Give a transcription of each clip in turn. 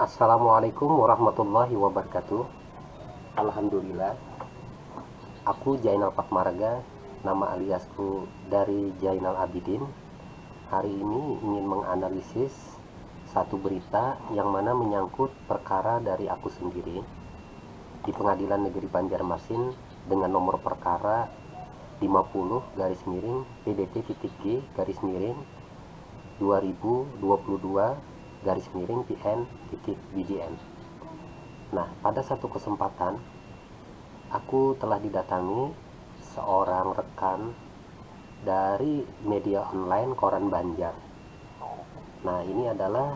Assalamualaikum warahmatullahi wabarakatuh. Alhamdulillah, aku Jainal Patmaraga, nama aliasku dari Jainal Abidin. Hari ini ingin menganalisis satu berita yang mana menyangkut perkara dari aku sendiri di Pengadilan Negeri Banjarmasin dengan nomor perkara 50 garis miring PDP-G garis miring 2022 garis miring PN.BJN. Nah, pada satu kesempatan aku telah didatangi seorang rekan dari media online Koran Banjar. Nah, ini adalah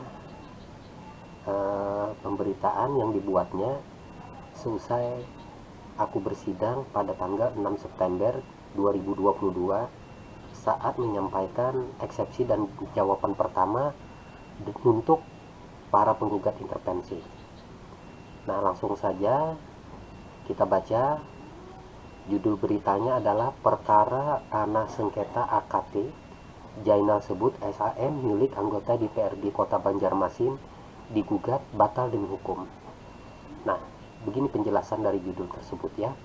pemberitaan yang dibuatnya seusai aku bersidang pada tanggal 6 September 2022 saat menyampaikan eksepsi dan jawaban pertama untuk para penggugat intervensi. Nah, langsung saja kita baca. Judul beritanya adalah Perkara Tanah Sengketa AKT Jainal sebut SAM milik anggota DPRD Kota Banjarmasin digugat batal demi hukum. Nah, begini penjelasan dari judul tersebut ya.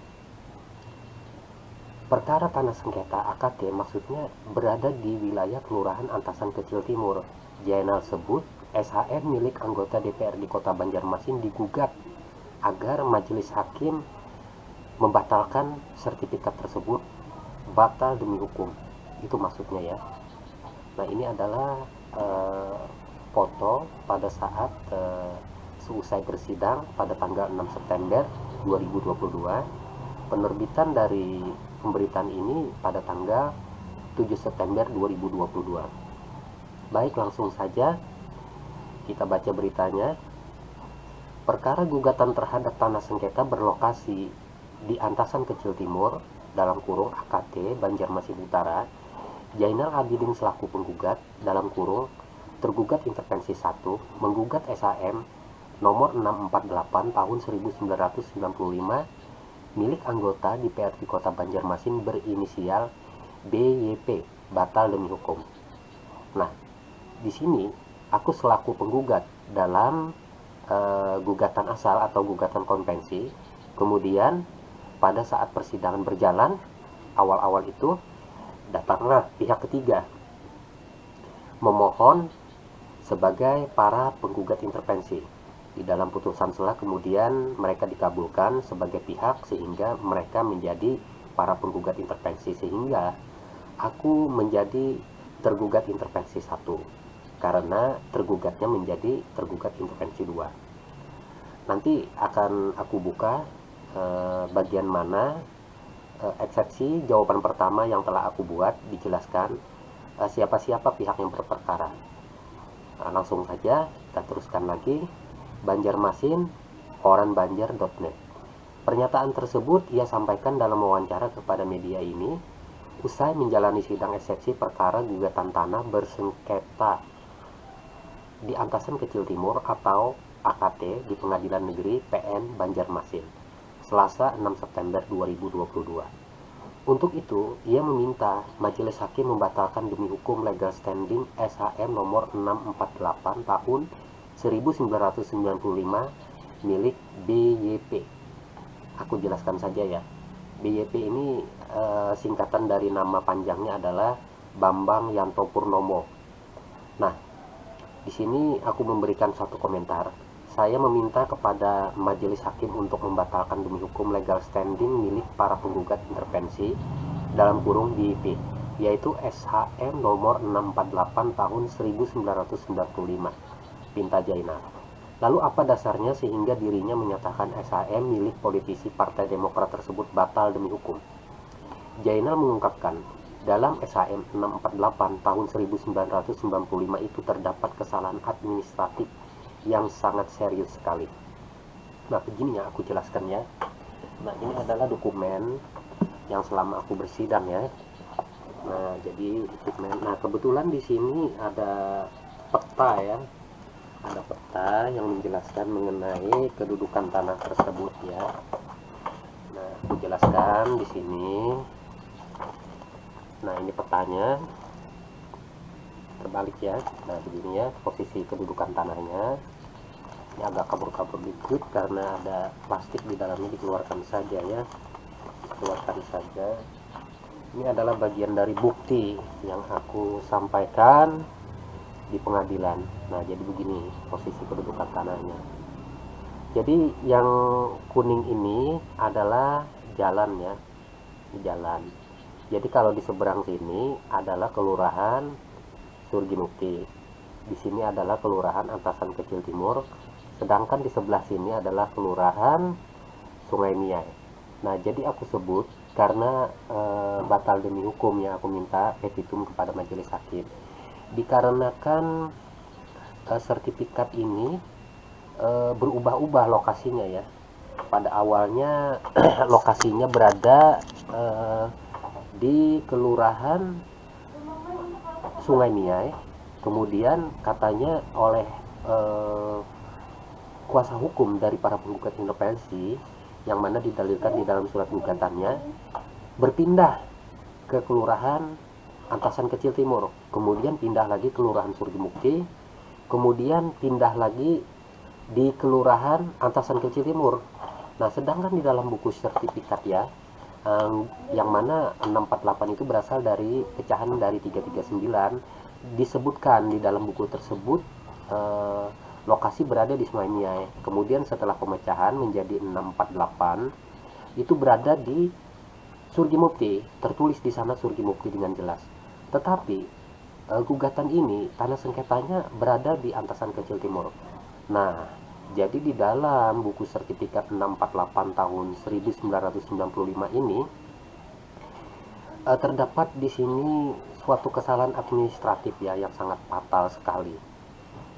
Perkara tanah sengketa AKT maksudnya berada di wilayah Kelurahan Antasan Kecil Timur. Jainal sebut SHM milik anggota DPRD Kota Banjarmasin digugat agar majelis hakim membatalkan sertifikat tersebut batal demi hukum. Itu maksudnya ya. Nah, ini adalah foto pada saat seusai bersidang pada tanggal 6 September 2022. Penerbitan dari pemberitaan ini pada tanggal 7 September 2022. Baik, langsung saja kita baca beritanya. Perkara gugatan terhadap tanah sengketa berlokasi di Antasan Kecil Timur dalam kurung AKT Banjarmasin Utara. Jainal Abidin selaku penggugat dalam kurung tergugat intervensi 1 menggugat SAM nomor 648 tahun 1995 milik anggota DPRD Kota Banjarmasin berinisial BYP batal demi hukum. Nah, di sini aku selaku penggugat dalam gugatan asal atau gugatan konvensi. Kemudian pada saat persidangan berjalan awal-awal itu datanglah pihak ketiga memohon sebagai para penggugat intervensi. Di dalam putusan sela kemudian mereka dikabulkan sebagai pihak sehingga mereka menjadi para penggugat intervensi, sehingga aku menjadi tergugat intervensi 1 karena tergugatnya menjadi tergugat intervensi 2. Nanti akan aku buka bagian mana eksepsi jawaban pertama yang telah aku buat, dijelaskan siapa-siapa pihak yang berperkara. Nah, langsung saja kita teruskan lagi. Banjarmasin, koranbanjar.net. Pernyataan tersebut ia sampaikan dalam wawancara kepada media ini usai menjalani sidang eksepsi perkara gugatan tanah bersengketa di Antasan Kecil Timur atau AKT di Pengadilan Negeri PN Banjarmasin Selasa 6 September 2022. Untuk itu, ia meminta majelis hakim membatalkan demi hukum legal standing SHM nomor 648 tahun 1995 milik BYP. Aku jelaskan saja ya. BYP ini singkatan dari nama panjangnya adalah Bambang Yanto Purnomo. Nah, di sini aku memberikan satu komentar. Saya meminta kepada majelis hakim untuk membatalkan demi hukum legal standing milik para penggugat intervensi dalam kurung BIP, yaitu SHM nomor 648 tahun 1995, Pinta Jainal. Lalu apa dasarnya sehingga dirinya menyatakan SHM milik politisi Partai Demokrat tersebut batal demi hukum? Jainal mengungkapkan, dalam SHM 648 tahun 1995 itu terdapat kesalahan administratif yang sangat serius sekali. Nah, begini ya aku jelaskan ya. Nah, ini adalah dokumen yang selama aku bersidang ya. Nah, jadi dokumen. Nah, kebetulan di sini ada peta ya. Ada peta yang menjelaskan mengenai kedudukan tanah tersebut ya. Nah, aku jelaskan di sini. Nah, ini petanya. Terbalik ya. Nah, begini ya posisi kedudukan tanahnya. Ini agak kabur-kabur dikit karena ada plastik di dalamnya, dikeluarkan saja ya, keluarkan saja. Ini adalah bagian dari bukti yang aku sampaikan di pengadilan. Nah, jadi begini posisi kedudukan tanahnya. Jadi yang kuning ini adalah jalan ya, jalan. Jadi kalau di seberang sini adalah Kelurahan Surgi Mukti, di sini adalah Kelurahan Antasan Kecil Timur, sedangkan di sebelah sini adalah Kelurahan Sungai Miai. Nah, jadi aku sebut karena batal demi hukum ya, aku minta petitum kepada majelis hakim. Dikarenakan sertifikat ini berubah-ubah lokasinya ya. Pada awalnya lokasinya berada di Kelurahan Sungai Miai, kemudian katanya oleh kuasa hukum dari para penggugat intervensi, yang mana didalilkan di dalam surat gugatannya, berpindah ke Kelurahan Antasan Kecil Timur, kemudian pindah lagi Kelurahan Surgi Mukti, kemudian pindah lagi di Kelurahan Antasan Kecil Timur. Nah, sedangkan di dalam buku sertifikat ya, yang mana 648 itu berasal dari pecahan dari 339, disebutkan di dalam buku tersebut lokasi berada di Sungai Miai. Kemudian setelah pemecahan menjadi 648 itu berada di Surgi Mukti, tertulis di sana Surgi Mukti dengan jelas. Tetapi gugatan ini tanah sengketanya berada di Antasan Kecil Timur. Nah, jadi di dalam buku sertifikat 648 tahun 1995 ini terdapat di sini suatu kesalahan administratif ya yang sangat fatal sekali.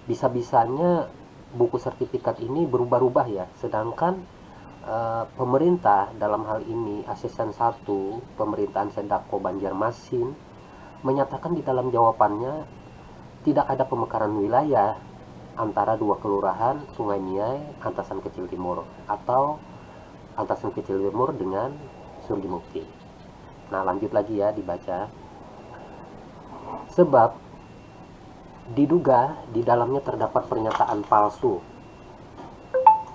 Bisa-bisanya buku sertifikat ini berubah-ubah ya, sedangkan pemerintah dalam hal ini Asisten 1 Pemerintahan Sendako Banjarmasin menyatakan di dalam jawabannya tidak ada pemekaran wilayah antara dua kelurahan Sungai Miai Antasan Kecil Timur atau Antasan Kecil Timur dengan Surgi Mukti. Nah, lanjut lagi ya dibaca. Sebab diduga di dalamnya terdapat pernyataan palsu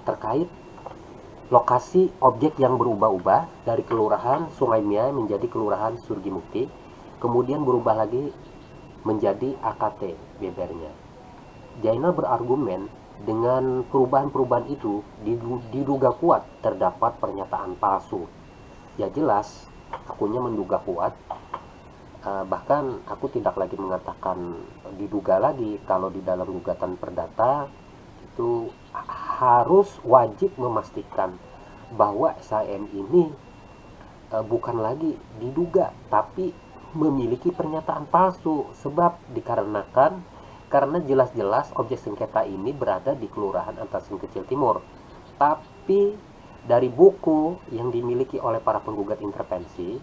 terkait lokasi objek yang berubah-ubah dari Kelurahan Sungai Miai menjadi Kelurahan Surgi Mukti, kemudian berubah lagi menjadi AKT bebernya. Jainal berargumen dengan perubahan-perubahan itu diduga kuat terdapat pernyataan palsu. Ya jelas, akunya menduga kuat. Bahkan aku tidak lagi mengatakan diduga lagi, kalau di dalam gugatan perdata itu harus wajib memastikan bahwa SHM ini bukan lagi diduga, tapi memiliki pernyataan palsu. Sebab karena jelas-jelas objek sengketa ini berada di Kelurahan Antasan Kecil Timur, tapi dari buku yang dimiliki oleh para penggugat intervensi,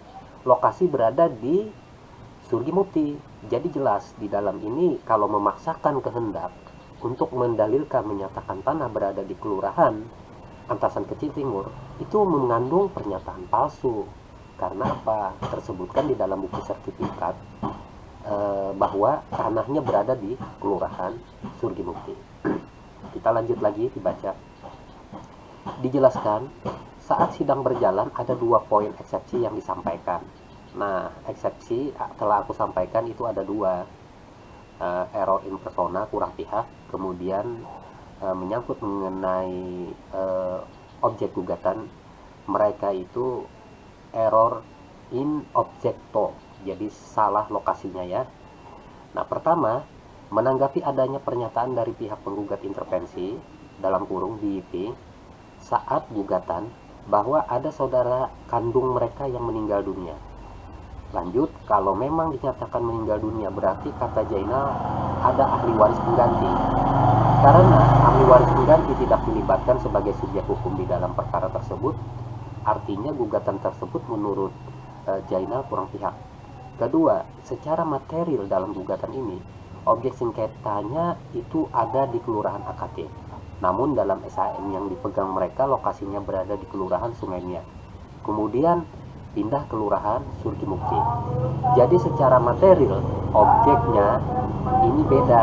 lokasi berada di Surgi Mukti. Jadi jelas di dalam ini kalau memaksakan kehendak untuk mendalilkan menyatakan tanah berada di Kelurahan Antasan Kecil Timur, itu mengandung pernyataan palsu. Karena apa? Tersebutkan di dalam buku sertifikat bahwa tanahnya berada di Kelurahan Surgi Mukti. Kita lanjut lagi dibaca. Dijelaskan, saat sidang berjalan ada 2 poin eksepsi yang disampaikan. Nah, eksepsi telah aku sampaikan itu ada 2. Error in persona, kurang pihak, kemudian menyangkut mengenai objek gugatan mereka itu error in objecto, jadi salah lokasinya ya. Nah, pertama, menanggapi adanya pernyataan dari pihak penggugat intervensi dalam kurung BIP saat gugatan bahwa ada saudara kandung mereka yang meninggal dunia. Lanjut, kalau memang dinyatakan meninggal dunia, berarti kata Jainal ada ahli waris pengganti. Karena ahli waris pengganti tidak dilibatkan sebagai subjek hukum di dalam perkara tersebut, artinya gugatan tersebut menurut Jainal kurang pihak. Kedua, secara material dalam gugatan ini, objek sengketanya itu ada di Kelurahan AKT. Namun dalam SHM yang dipegang mereka lokasinya berada di Kelurahan Sungai Miai. Kemudian pindah Kelurahan Surgi Mukti. Jadi secara material objeknya ini beda.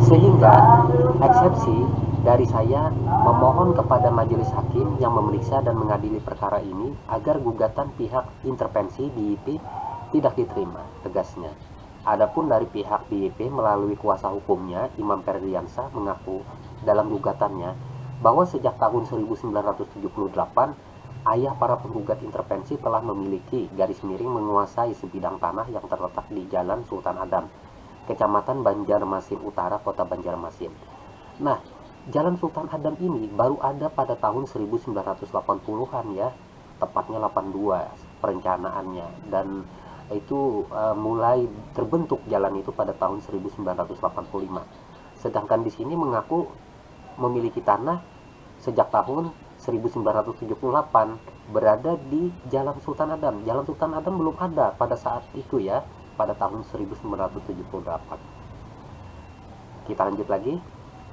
Sehingga eksepsi dari saya memohon kepada majelis hakim yang memeriksa dan mengadili perkara ini agar gugatan pihak intervensi BIP tidak diterima, tegasnya. Adapun dari pihak BIP melalui kuasa hukumnya, Imam Ferdiansyah mengaku dalam gugatannya bahwa sejak tahun 1978 ayah para penggugat intervensi telah memiliki garis miring menguasai sebidang tanah yang terletak di Jalan Sultan Adam, Kecamatan Banjarmasin Utara, Kota Banjarmasin. Nah, Jalan Sultan Adam ini baru ada pada tahun 1980-an ya, tepatnya 82 perencanaannya, dan itu mulai terbentuk jalan itu pada tahun 1985. Sedangkan di sini mengaku memiliki tanah sejak tahun 1978 berada di Jalan Sultan Adam. Jalan Sultan Adam belum ada pada saat itu ya, pada tahun 1978. Kita lanjut lagi.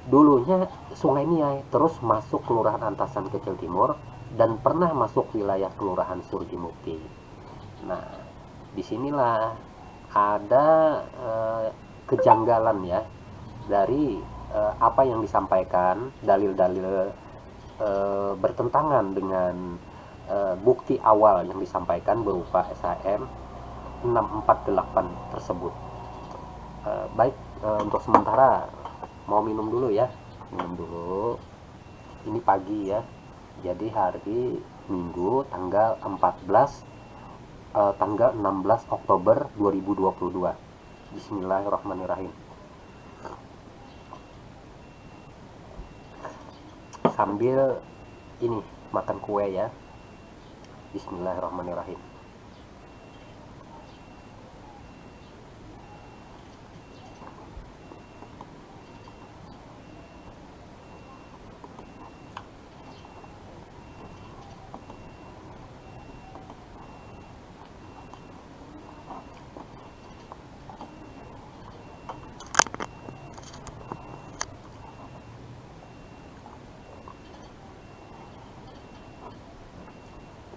Dulunya Sungai Niai, terus masuk Kelurahan Antasan Kecil Timur, dan pernah masuk wilayah Kelurahan Surgimukti. Nah, disinilah ada kejanggalan ya dari apa yang disampaikan, dalil-dalil bertentangan dengan bukti awal yang disampaikan berupa SHM 648 tersebut. Baik, untuk sementara mau minum dulu ya, minum dulu. Ini pagi ya, jadi hari Minggu tanggal 16 Oktober 2022. Bismillahirrahmanirrahim. Sambil ini makan kue ya. Bismillahirrahmanirrahim.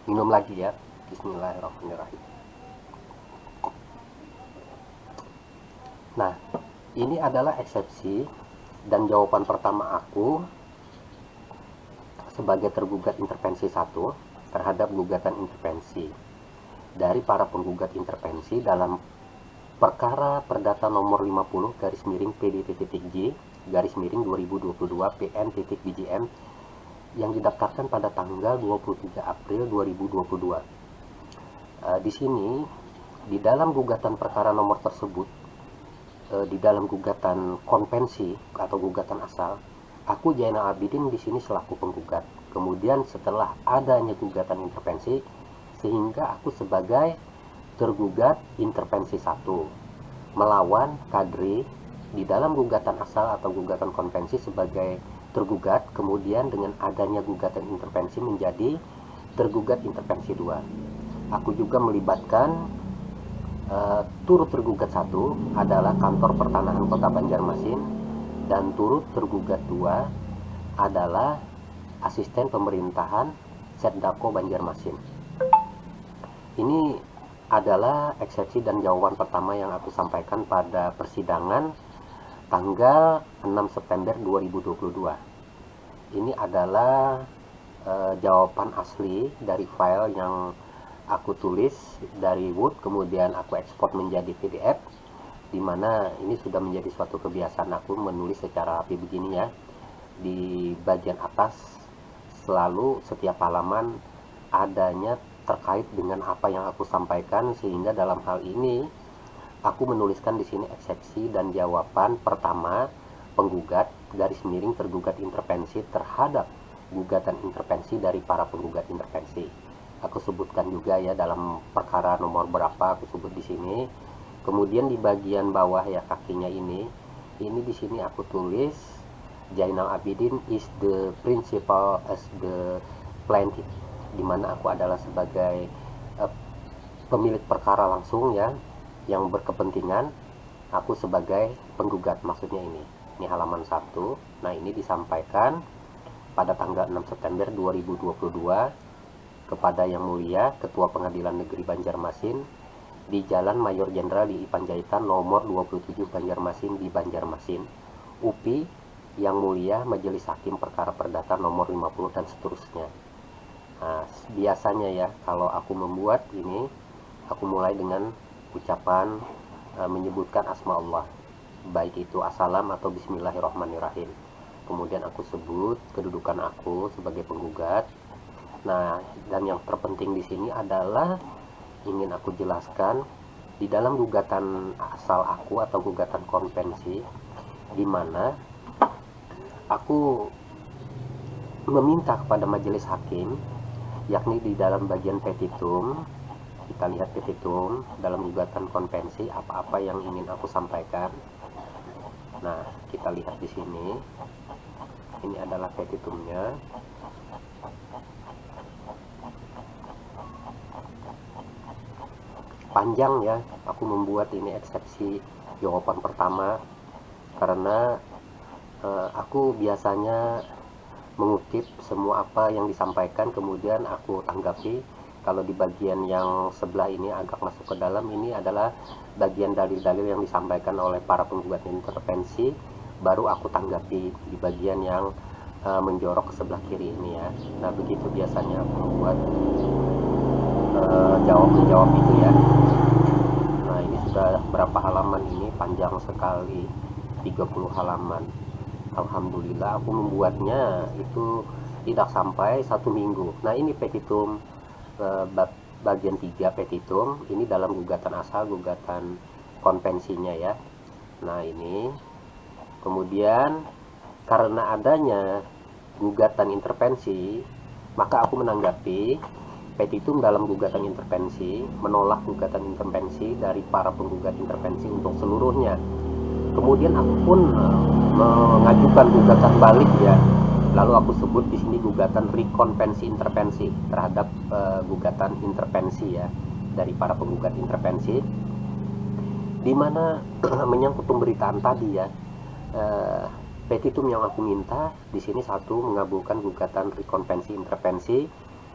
Minum lagi ya. Bismillahirrahmanirrahim. Nah, ini adalah eksepsi dan jawaban pertama aku sebagai tergugat intervensi 1 terhadap gugatan intervensi dari para penggugat intervensi dalam perkara perdata nomor 50 garis miring PD.J garis miring 2022 PN.BJM yang didaftarkan pada tanggal 23 April 2022. Di sini di dalam gugatan perkara nomor tersebut, di dalam gugatan konvensi atau gugatan asal, aku Zainal Abidin di sini selaku penggugat. Kemudian setelah adanya gugatan intervensi, sehingga aku sebagai tergugat intervensi 1 melawan Kadri di dalam gugatan asal atau gugatan konvensi sebagai tergugat, kemudian dengan adanya gugatan intervensi menjadi tergugat intervensi 2. Aku juga melibatkan turut tergugat 1 adalah Kantor Pertanahan Kota Banjarmasin, dan turut tergugat 2 adalah Asisten Pemerintahan Setdako Banjarmasin. Ini adalah eksepsi dan jawaban pertama yang aku sampaikan pada persidangan tanggal 6 September 2022. Ini adalah jawaban asli dari file yang aku tulis dari Word, kemudian aku ekspor menjadi PDF, dimana ini sudah menjadi suatu kebiasaan aku menulis secara rapi begini ya. Di bagian atas selalu setiap halaman adanya terkait dengan apa yang aku sampaikan, sehingga dalam hal ini aku menuliskan di sini eksepsi dan jawaban pertama penggugat garis miring tergugat intervensi terhadap gugatan intervensi dari para penggugat intervensi. Aku sebutkan juga ya dalam perkara nomor berapa aku sebut di sini. Kemudian di bagian bawah ya kakinya ini di sini aku tulis Zainal Abidin is the principal as the plaintiff, di mana aku adalah sebagai pemilik perkara langsung ya, yang berkepentingan, aku sebagai penggugat, maksudnya ini halaman 1. Nah, ini disampaikan pada tanggal 6 September 2022 kepada Yang Mulia Ketua Pengadilan Negeri Banjarmasin di Jalan Mayor Jenderal di Panjaitan nomor 27 Banjarmasin di Banjarmasin UPI Yang Mulia Majelis Hakim Perkara Perdata nomor 50 dan seterusnya. Nah, biasanya ya kalau aku membuat ini, aku mulai dengan ucapan menyebutkan asma Allah, baik itu assalam atau bismillahirrahmanirrahim. Kemudian aku sebut kedudukan aku sebagai penggugat. Nah, dan yang terpenting di sini adalah ingin aku jelaskan di dalam gugatan asal aku atau gugatan konvensi, di mana aku meminta kepada majelis hakim, yakni di dalam bagian petitum. Kita lihat petitum dalam gugatan konvensi apa-apa yang ingin aku sampaikan. Nah, kita lihat di sini. Ini adalah petitumnya. Panjang ya, aku membuat ini eksepsi jawaban pertama karena aku biasanya mengutip semua apa yang disampaikan, kemudian aku tanggapi. Kalau di bagian yang sebelah ini agak masuk ke dalam, ini adalah bagian dalil-dalil yang disampaikan oleh para penggugat intervensi, baru aku tanggapi di bagian yang menjorok ke sebelah kiri ini ya. Nah, begitu biasanya aku membuat jawab-menjawab itu ya. Nah, ini sudah berapa halaman ini, panjang sekali, 30 halaman. Alhamdulillah aku membuatnya itu tidak sampai 1 minggu. Nah, ini petitum bagian 3 petitum, ini dalam gugatan asal, gugatan konvensinya ya. Nah, ini kemudian karena adanya gugatan intervensi, maka aku menanggapi petitum dalam gugatan intervensi, menolak gugatan intervensi dari para penggugat intervensi untuk seluruhnya. Kemudian aku pun mengajukan gugatan balik ya. Lalu aku sebut di sini gugatan rekonvensi intervensi terhadap gugatan intervensi ya dari para penggugat intervensi, di mana menyangkut pemberitaan tadi ya. Petitum yang aku minta di sini satu, mengabulkan gugatan rekonvensi intervensi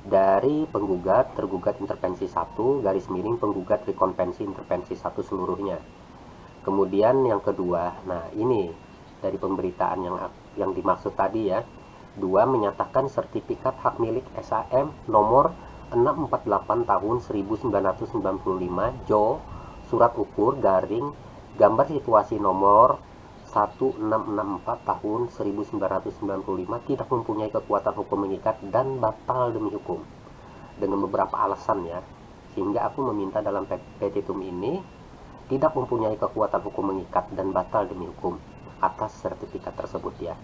dari penggugat tergugat intervensi 1 garis miring penggugat rekonvensi intervensi 1 seluruhnya. Kemudian yang kedua, nah ini dari pemberitaan yang dimaksud tadi ya. 2, menyatakan sertifikat hak milik SAM nomor 648 tahun 1995 Jo surat ukur garing gambar situasi nomor 1664 tahun 1995 tidak mempunyai kekuatan hukum mengikat dan batal demi hukum, dengan beberapa alasan ya, sehingga aku meminta dalam petitum ini tidak mempunyai kekuatan hukum mengikat dan batal demi hukum atas sertifikat tersebut ya.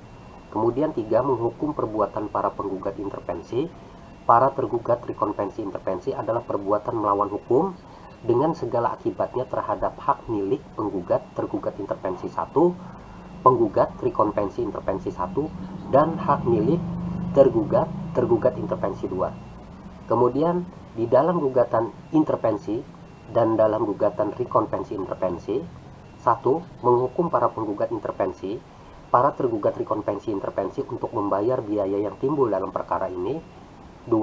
Kemudian 3, menghukum perbuatan para penggugat intervensi. Para tergugat rekonvensi intervensi adalah perbuatan melawan hukum dengan segala akibatnya terhadap hak milik penggugat tergugat intervensi 1, penggugat rekonvensi intervensi 1, dan hak milik tergugat intervensi 2. Kemudian di dalam gugatan intervensi dan dalam gugatan rekonvensi intervensi, 1, menghukum para penggugat intervensi, para tergugat rekonvensi intervensi untuk membayar biaya yang timbul dalam perkara ini. 2,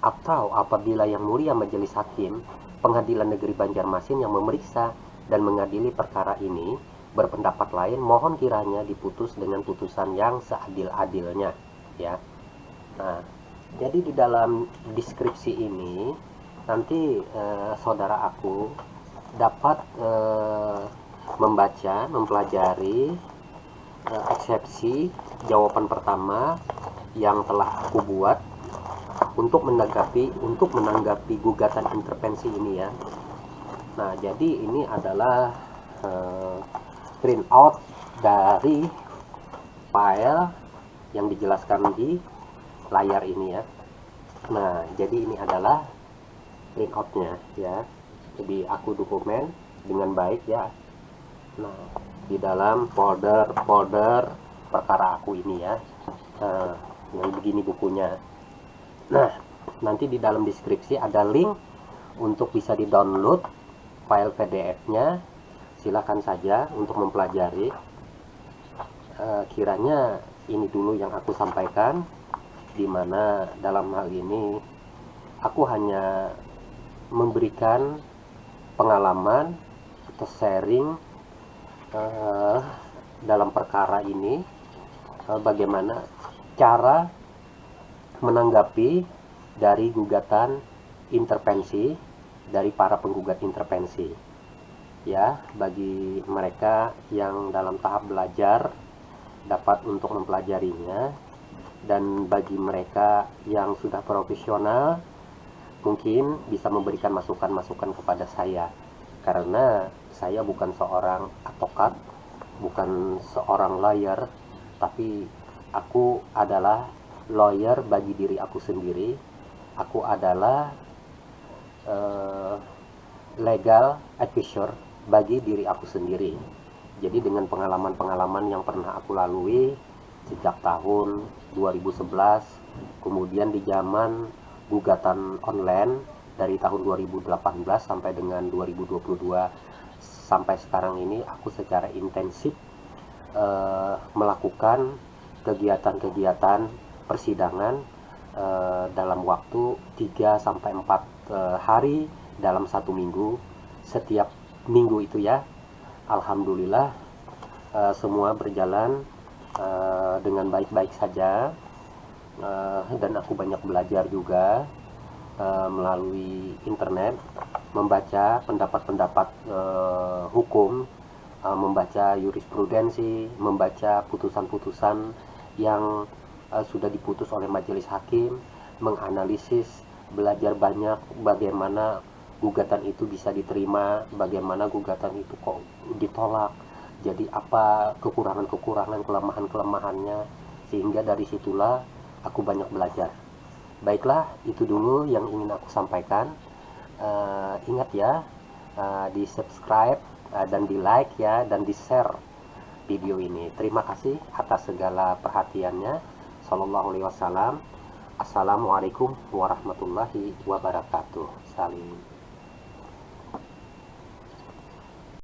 atau apabila Yang Mulia Majelis Hakim Pengadilan Negeri Banjarmasin yang memeriksa dan mengadili perkara ini berpendapat lain, mohon kiranya diputus dengan putusan yang seadil-adilnya ya. Nah, jadi di dalam deskripsi ini nanti saudara aku dapat membaca, mempelajari eksepsi jawaban pertama yang telah aku buat untuk menanggapi gugatan intervensi ini ya. Nah, jadi ini adalah print out dari file yang dijelaskan di layar ini ya. Nah, jadi ini adalah print outnya ya. Jadi aku dokumen dengan baik ya. Nah, di dalam folder perkara aku ini ya, yang begini bukunya. Nah, nanti di dalam deskripsi ada link untuk bisa di download file PDF-nya. Silakan saja untuk mempelajari. Kiranya ini dulu yang aku sampaikan, di mana dalam hal ini aku hanya memberikan pengalaman atau sharing dalam perkara ini, bagaimana cara menanggapi dari gugatan intervensi dari para penggugat intervensi. Ya, bagi mereka yang dalam tahap belajar dapat untuk mempelajarinya, dan bagi mereka yang sudah profesional mungkin bisa memberikan masukan-masukan kepada saya, karena saya bukan seorang advokat, bukan seorang lawyer, tapi aku adalah lawyer bagi diri aku sendiri. Aku adalah legal advisor bagi diri aku sendiri. Jadi dengan pengalaman-pengalaman yang pernah aku lalui sejak tahun 2011, kemudian di zaman gugatan online dari tahun 2018 sampai dengan 2022 sampai sekarang ini, aku secara intensif melakukan kegiatan-kegiatan persidangan dalam waktu 3 sampai 4 hari dalam satu minggu. Setiap minggu itu ya, alhamdulillah semua berjalan dengan baik-baik saja, dan aku banyak belajar juga melalui internet, membaca pendapat-pendapat hukum, membaca jurisprudensi, membaca putusan-putusan yang sudah diputus oleh majelis hakim, menganalisis, belajar banyak bagaimana gugatan itu bisa diterima, bagaimana gugatan itu kok ditolak, jadi apa kekurangan-kekurangan, kelemahan-kelemahannya, sehingga dari situlah aku banyak belajar. Baiklah, itu dulu yang ingin aku sampaikan. Ingat ya, di subscribe dan di like ya, dan di share video ini. Terima kasih atas segala perhatiannya. Sallallahu alaihi wasallam. Assalamualaikum warahmatullahi wabarakatuh. Salim.